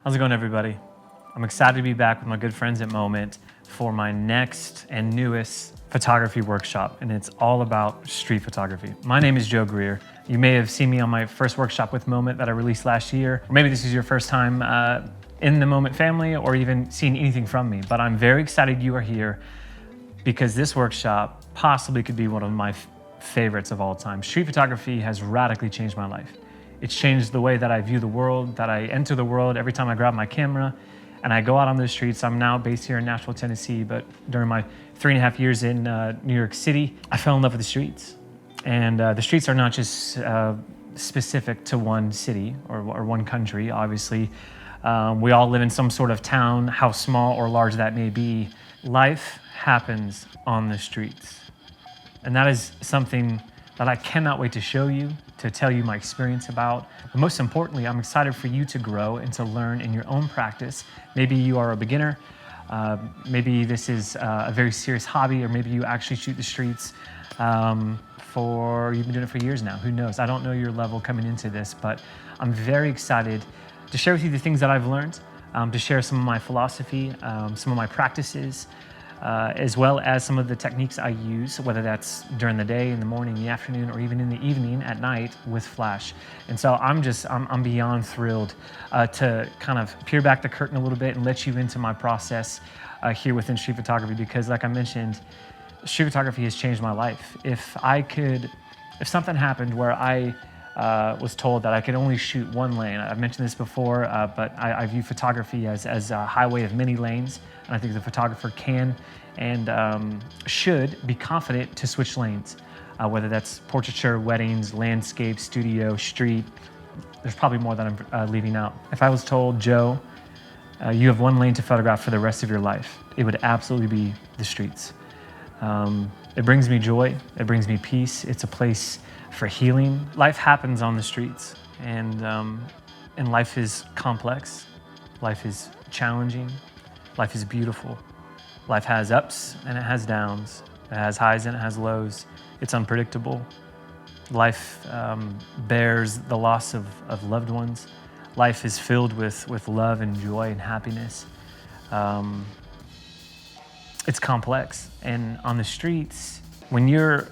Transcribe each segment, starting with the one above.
How's it going, everybody? I'm excited to be back with my good friends at Moment for my next and newest photography workshop, and it's all about street photography. My name is Joe Greer. You may have seen me on my first workshop with Moment that I released last year, or maybe this is your first time in the Moment family or even seeing anything from me, but I'm very excited you are here because this workshop possibly could be one of my favorites of all time. Street photography has radically changed my life. It's changed the way that I view the world, that I enter the world every time I grab my camera and I go out on the streets. I'm now based here in Nashville, Tennessee, but during my 3.5 years in New York City, I fell in love with the streets. And the streets are not just specific to one city or one country, obviously. We all live in some sort of town, how small or large that may be. Life happens on the streets. And that is something that I cannot wait to show you, to tell you my experience about. But most importantly, I'm excited for you to grow and to learn in your own practice. Maybe you are a beginner, maybe this is a very serious hobby, or maybe you actually shoot the streets you've been doing it for years now, who knows? I don't know your level coming into this, but I'm very excited to share with you the things that I've learned, to share some of my philosophy, some of my practices, as well as some of the techniques I use, whether that's during the day, in the morning, the afternoon, or even in the evening at night with flash. And so I'm beyond thrilled to kind of peel back the curtain a little bit and let you into my process here within street photography, because like I mentioned, street photography has changed my life. If something happened where I was told that I could only shoot one lane. I've mentioned this before, but I view photography as a highway of many lanes, and I think the photographer can and should be confident to switch lanes, whether that's portraiture, weddings, landscape, studio, street. There's probably more that I'm leaving out. If I was told, Joe, you have one lane to photograph for the rest of your life, it would absolutely be the streets. It brings me joy, it brings me peace, it's a place for healing. Life happens on the streets, and life is complex, life is challenging, life is beautiful. Life has ups and it has downs, it has highs and it has lows, it's unpredictable. Life bears the loss of loved ones. Life is filled with love and joy and happiness. It's complex, and on the streets, when you're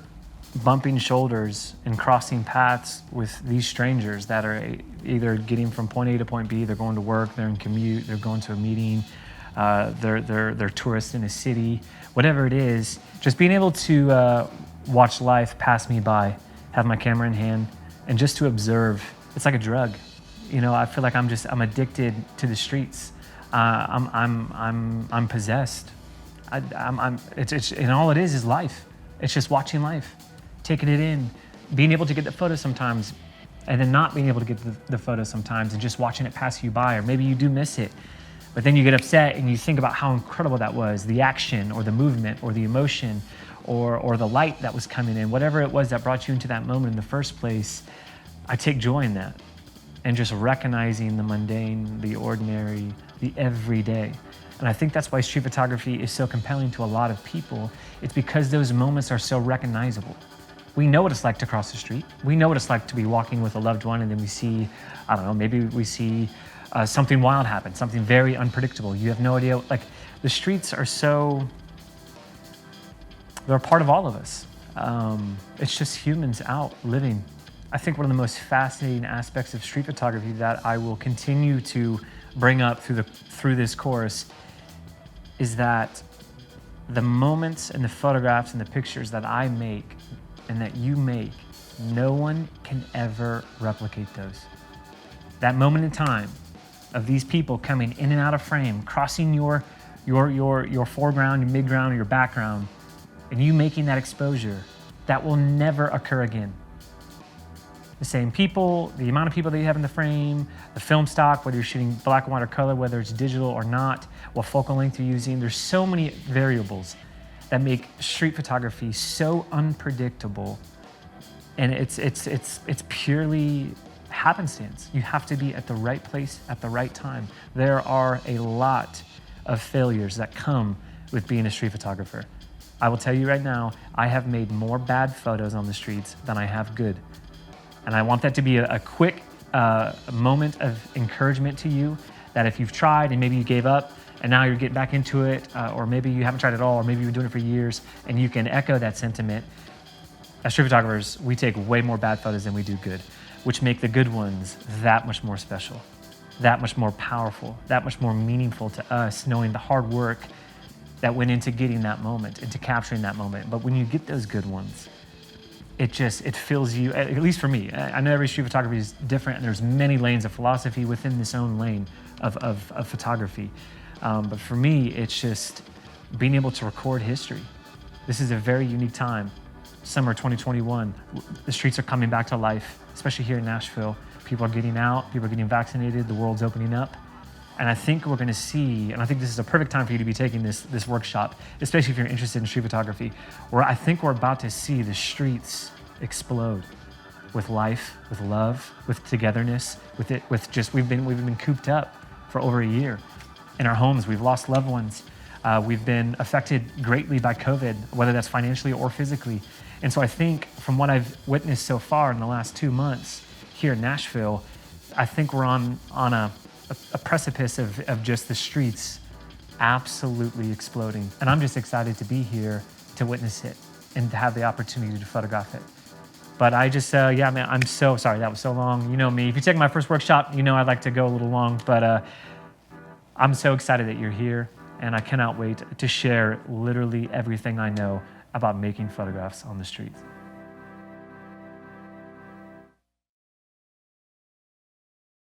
bumping shoulders and crossing paths with these strangers that are either getting from point A to point B, they're going to work, they're in commute, they're going to a meeting, they're tourists in a city, whatever it is, just being able to watch life pass me by, have my camera in hand, and just to observe, it's like a drug. You know, I feel like I'm addicted to the streets. I'm possessed. And all it is life. It's just watching life, taking it in, being able to get the photo sometimes, and then not being able to get the photo sometimes, and just watching it pass you by, or maybe you do miss it, but then you get upset and you think about how incredible that was, the action or the movement or the emotion or the light that was coming in, whatever it was that brought you into that moment in the first place. I take joy in that, and just recognizing the mundane, the ordinary, the everyday. And I think that's why street photography is so compelling to a lot of people. It's because those moments are so recognizable. We know what it's like to cross the street. We know what it's like to be walking with a loved one, and then we see, I don't know, maybe we see something wild happen, something very unpredictable. You have no idea. Like, the streets are they're a part of all of us. It's just humans out living. I think one of the most fascinating aspects of street photography that I will continue to bring up through this course is that the moments and the photographs and the pictures that I make and that you make, no one can ever replicate those. That moment in time of these people coming in and out of frame, crossing your foreground, your midground, your background, and you making that exposure, that will never occur again. The same people, the amount of people that you have in the frame, the film stock, whether you're shooting black and white or color, whether it's digital or not, what focal length you're using. There's so many variables that make street photography so unpredictable, and it's purely happenstance. You have to be at the right place at the right time. There are a lot of failures that come with being a street photographer. I will tell you right now, I have made more bad photos on the streets than I have good. And I want that to be a quick moment of encouragement to you that if you've tried and maybe you gave up and now you're getting back into it, or maybe you haven't tried at all, or maybe you've been doing it for years, and you can echo that sentiment. As street photographers, we take way more bad photos than we do good, which make the good ones that much more special, that much more powerful, that much more meaningful to us, knowing the hard work that went into getting that moment, into capturing that moment. But when you get those good ones, it fills you, at least for me. I know every street photography is different, and there's many lanes of philosophy within this own lane of photography. But for me, it's just being able to record history. This is a very unique time. Summer 2021, the streets are coming back to life, especially here in Nashville. People are getting out, people are getting vaccinated, the world's opening up. And I think we're gonna see, and I think this is a perfect time for you to be taking this workshop, especially if you're interested in street photography, where I think we're about to see the streets explode with life, with love, with togetherness, we've been cooped up for over a year in our homes. We've lost loved ones. We've been affected greatly by COVID, whether that's financially or physically. And so I think from what I've witnessed so far in the last 2 months here in Nashville, I think we're on a precipice of just the streets absolutely exploding. And I'm just excited to be here to witness it and to have the opportunity to photograph it. But I just, yeah, man, I'm so sorry that was so long. You know me, if you take my first workshop, you know I'd like to go a little long, but I'm so excited that you're here, and I cannot wait to share literally everything I know about making photographs on the streets.